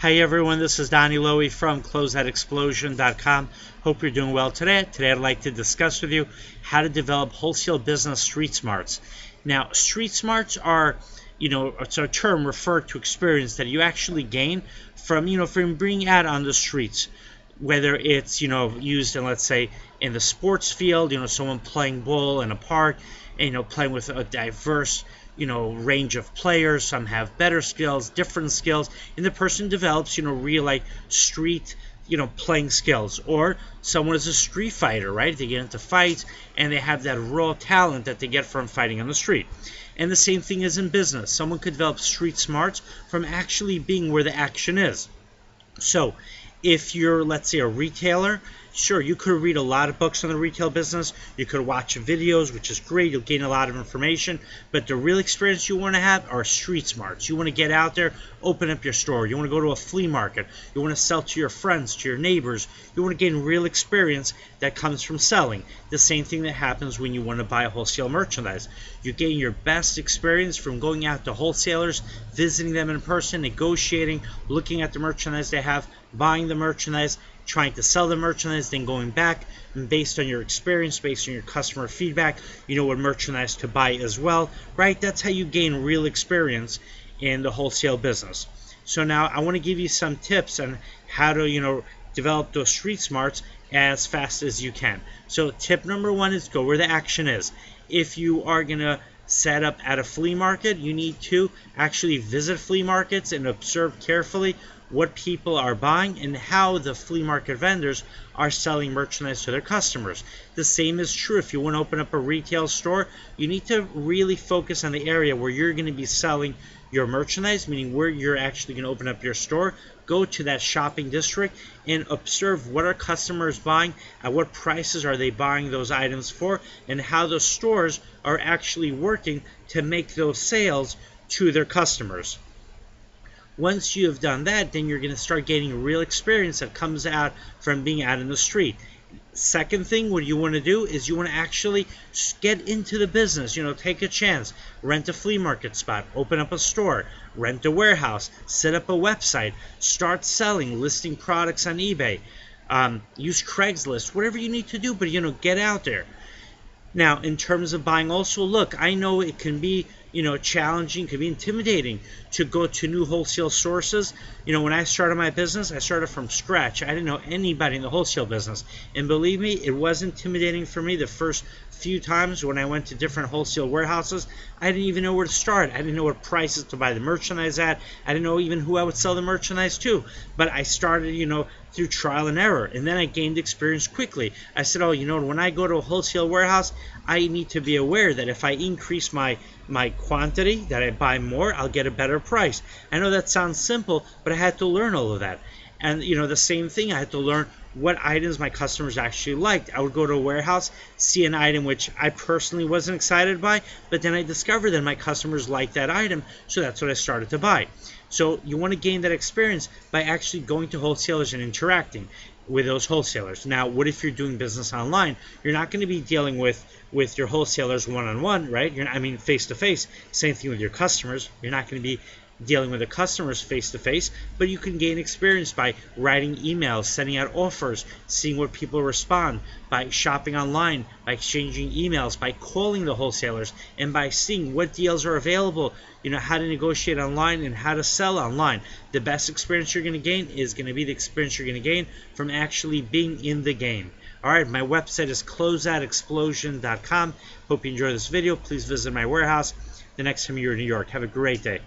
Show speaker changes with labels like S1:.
S1: Hi everyone, this is Donny Lowy from Closeout.com. Hope you're doing well today. Today I'd like to discuss with you how to develop wholesale business street smarts. Now, street smarts are, it's a term referred to experience that you actually gain from being out on the streets. Whether it's, used in, let's say, in the sports field, someone playing ball in a park, and, playing with a diverse range of players. Some have better skills, different skills, and the person develops, real like street, playing skills. Or someone is a street fighter, right? They get into fights and they have that raw talent that they get from fighting on the street. And the same thing is in business. Someone could develop street smarts from actually being where the action is. So if you're, let's say, a retailer, sure, you could read a lot of books on the retail business. You could watch videos, which is great. You'll gain a lot of information. But the real experience you want to have are street smarts. You want to get out there, open up your store. You want to go to a flea market. You want to sell to your friends, to your neighbors. You want to gain real experience that comes from selling. The same thing that happens when you want to buy wholesale merchandise. You gain your best experience from going out to wholesalers, visiting them in person, negotiating, looking at the merchandise they have, buying the merchandise, trying to sell the merchandise, then going back, and based on your experience, based on your customer feedback, you know what merchandise to buy as well, right? That's how you gain real experience in the wholesale business. So now I want to give you some tips on how to, develop those street smarts as fast as you can. So tip number one is go where the action is. If you are going to set up at a flea market, you need to actually visit flea markets and observe carefully what people are buying and how the flea market vendors are selling merchandise to their customers. The same is true if you want to open up a retail store. You need to really focus on the area where you're going to be selling your merchandise, meaning where you're actually going to open up your store. Go to that shopping district and observe what are customers buying, at what prices are they buying those items for, and how the stores are actually working to make those sales to their customers. Once you have done that, then you're going to start gaining real experience that comes out from being out in the street. Second thing, what you want to do is you want to actually get into the business. Take a chance, rent a flea market spot, open up a store, rent a warehouse, set up a website, start selling, listing products on eBay, use Craigslist, whatever you need to do, but get out there. Now, in terms of buying also, look, I know it can be challenging, can be intimidating to go to new wholesale sources. When I started my business, I started from scratch. I didn't know anybody in the wholesale business. And believe me, it was intimidating for me the first few times when I went to different wholesale warehouses. I didn't even know where to start. I didn't know what prices to buy the merchandise at. I didn't know even who I would sell the merchandise to. But I started, through trial and error. And then I gained experience quickly. I said, when I go to a wholesale warehouse, I need to be aware that if I increase my quantity, that I buy more, I'll get a better price. I know that sounds simple, but I had to learn all of that. And the same thing, I had to learn what items my customers actually liked. I would go to a warehouse, see an item which I personally wasn't excited by, but then I discovered that my customers liked that item, so that's what I started to buy. So you want to gain that experience by actually going to wholesalers and interacting with those wholesalers. Now, what if you're doing business online? You're not going to be dealing with your wholesalers one-on-one, right? Face-to-face. Same thing with your customers. You're not going to be dealing with the customers face-to-face, but you can gain experience by writing emails, sending out offers, seeing what people respond, by shopping online, by exchanging emails, by calling the wholesalers, and by seeing what deals are available, how to negotiate online and how to sell online. The best experience you're going to gain is going to be the experience you're going to gain from actually being in the game. All right, my website is closeoutexplosion.com. Hope you enjoyed this video. Please visit my warehouse the next time you're in New York. Have a great day.